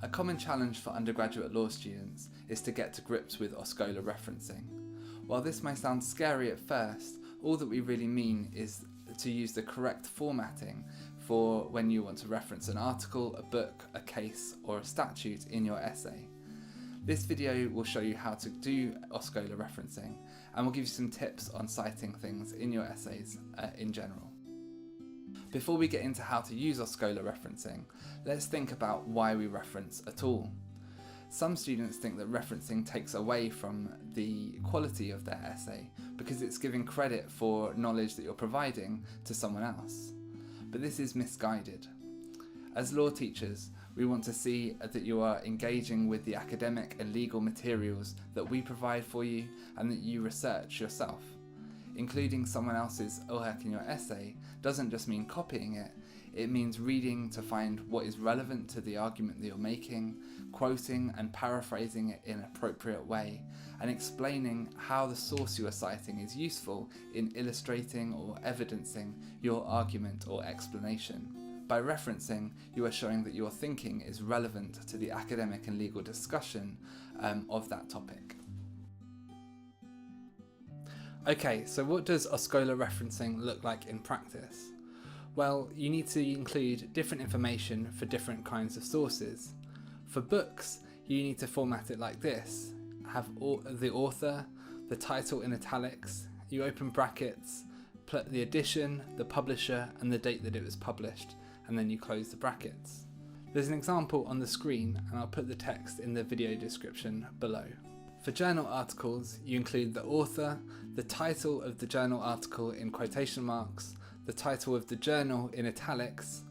A common challenge for undergraduate law students is to get to grips with OSCOLA referencing. While this may sound scary at first, all that we really mean is to use the correct formatting for when you want to reference an article, a book, a case, or a statute in your essay. This video will show you how to do OSCOLA referencing and will give you some tips on citing things in your essays in general. Before we get into how to use OSCOLA referencing, let's think about why we reference at all. Some students think that referencing takes away from the quality of their essay because it's giving credit for knowledge that you're providing to someone else. But this is misguided. As law teachers, we want to see that you are engaging with the academic and legal materials that we provide for you and that you research yourself. Including someone else's work in your essay doesn't just mean copying it, it means reading to find what is relevant to the argument that you're making, quoting and paraphrasing it in an appropriate way, and explaining how the source you are citing is useful in illustrating or evidencing your argument or explanation. By referencing, you are showing that your thinking is relevant to the academic and legal discussion of that topic. Okay, so what does OSCOLA referencing look like in practice? Well, you need to include different information for different kinds of sources. For books, you need to format it like this. Have the author, the title in italics, you open brackets, put the edition, the publisher, and the date that it was published, and then you close the brackets. There's an example on the screen, and I'll put the text in the video description below. For journal articles, you include the author, the title of the journal article in quotation marks, the title of the journal in italics,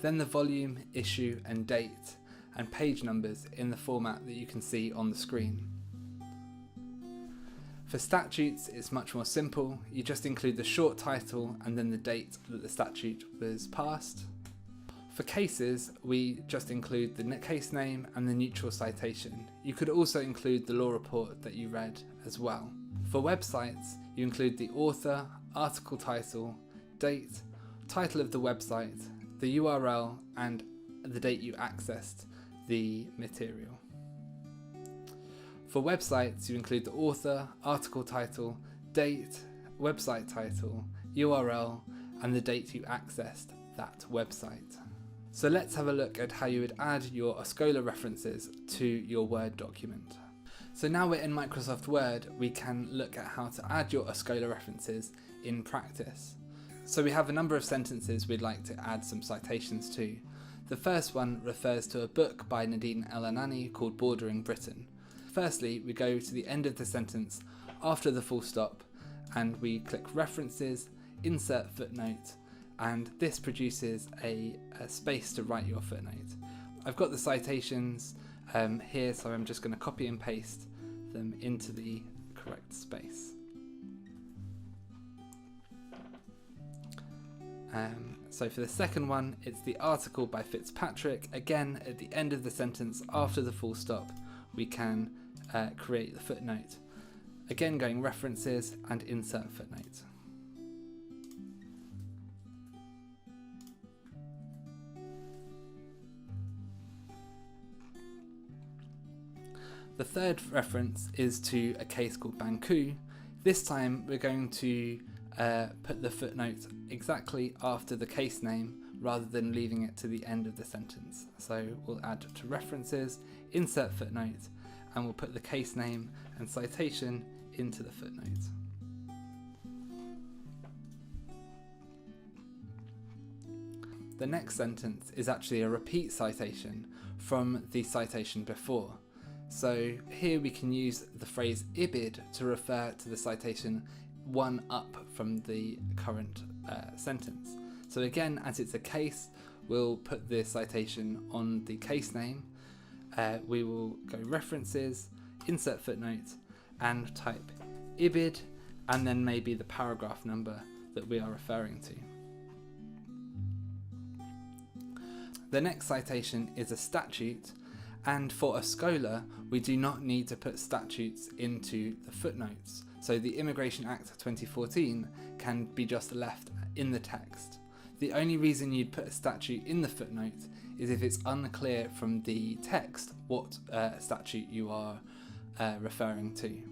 then the volume, issue and date, and page numbers in the format that you can see on the screen. For statutes, it's much more simple. You just include the short title and then the date that the statute was passed. For cases, we just include the case name and the neutral citation. You could also include the law report that you read as well. For websites, you include the author, article title, date, title of the website, the URL, and the date you accessed the material. For websites, you include the author, article title, date, website title, URL, and the date you accessed that website. So let's have a look at how you would add your OSCOLA references to your Word document. So now we're in Microsoft Word, we can look at how to add your OSCOLA references in practice. So we have a number of sentences we'd like to add some citations to. The first one refers to a book by Nadine El-Enany called Bordering Britain. Firstly, we go to the end of the sentence after the full stop and we click References, Insert Footnote, and this produces a space to write your footnote. I've got the citations here, so I'm just going to copy and paste them into the correct space. So for the second one, it's the article by Fitzpatrick. Again, at the end of the sentence, after the full stop, we can create the footnote. Again, going References and Insert Footnote. The third reference is to a case called Bancoult. This time we're going to put the footnote exactly after the case name rather than leaving it to the end of the sentence. So we'll add to References, Insert Footnote, and we'll put the case name and citation into the footnote. The next sentence is actually a repeat citation from the citation before. So here we can use the phrase ibid to refer to the citation one up from the current sentence. So again, as it's a case, we'll put the citation on the case name. We will go References, Insert Footnote, and type ibid, and then maybe the paragraph number that we are referring to. The next citation is a statute, and for OSCOLA, we do not need to put statutes into the footnotes. So the Immigration Act 2014 can be just left in the text. The only reason you'd put a statute in the footnote is if it's unclear from the text what statute you are referring to.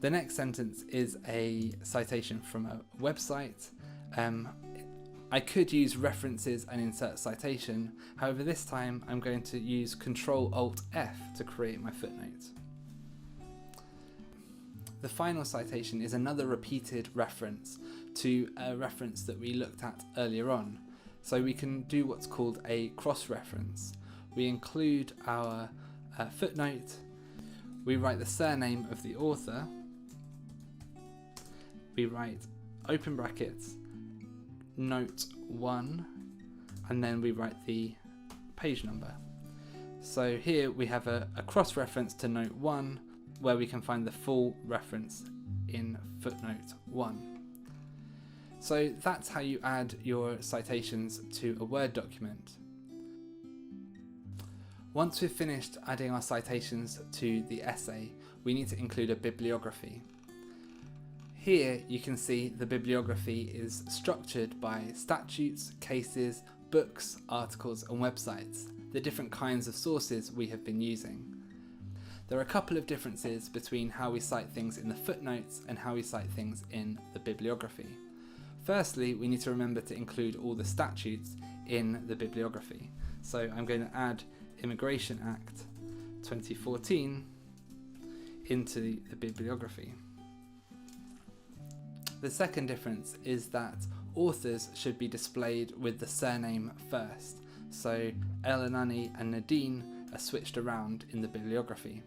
The next sentence is a citation from a website. I could use references and insert citation, however this time I'm going to use Ctrl-Alt-F to create my footnote. The final citation is another repeated reference to a reference that we looked at earlier on. So we can do what's called a cross-reference. We include our footnote, we write the surname of the author, we write open brackets, note 1, and then we write the page number. So here we have a cross-reference to note 1 where we can find the full reference in footnote 1. So that's how you add your citations to a Word document. Once we've finished adding our citations to the essay, we need to include a bibliography. Here you can see the bibliography is structured by statutes, cases, books, articles and websites, the different kinds of sources we have been using. There are a couple of differences between how we cite things in the footnotes and how we cite things in the bibliography. Firstly, we need to remember to include all the statutes in the bibliography. So I'm going to add Immigration Act 2014 into the bibliography. The second difference is that authors should be displayed with the surname first, so El-Enany and Nadine are switched around in the bibliography.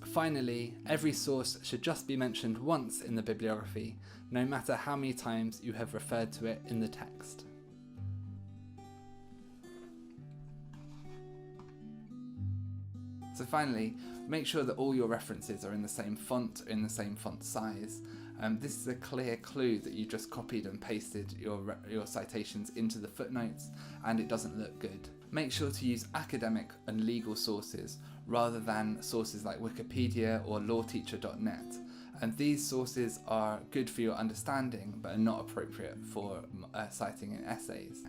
Finally, every source should just be mentioned once in the bibliography, no matter how many times you have referred to it in the text. So finally, make sure that all your references are in the same font, in the same font size. This is a clear clue that you just copied and pasted your citations into the footnotes and it doesn't look good. Make sure to use academic and legal sources rather than sources like Wikipedia or lawteacher.net. And these sources are good for your understanding but are not appropriate for citing in essays.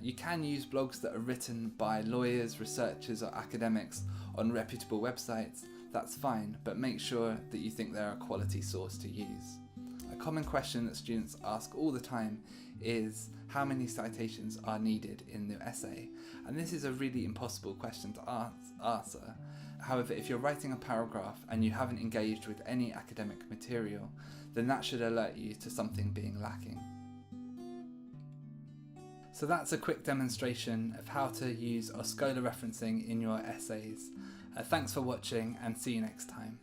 You can use blogs that are written by lawyers, researchers or academics on reputable websites. That's fine, but make sure that you think they're a quality source to use. A common question that students ask all the time is how many citations are needed in the essay, and this is a really impossible question to answer. However, if you're writing a paragraph and you haven't engaged with any academic material, then that should alert you to something being lacking. So that's a quick demonstration of how to use OSCOLA referencing in your essays. Thanks for watching and see you next time.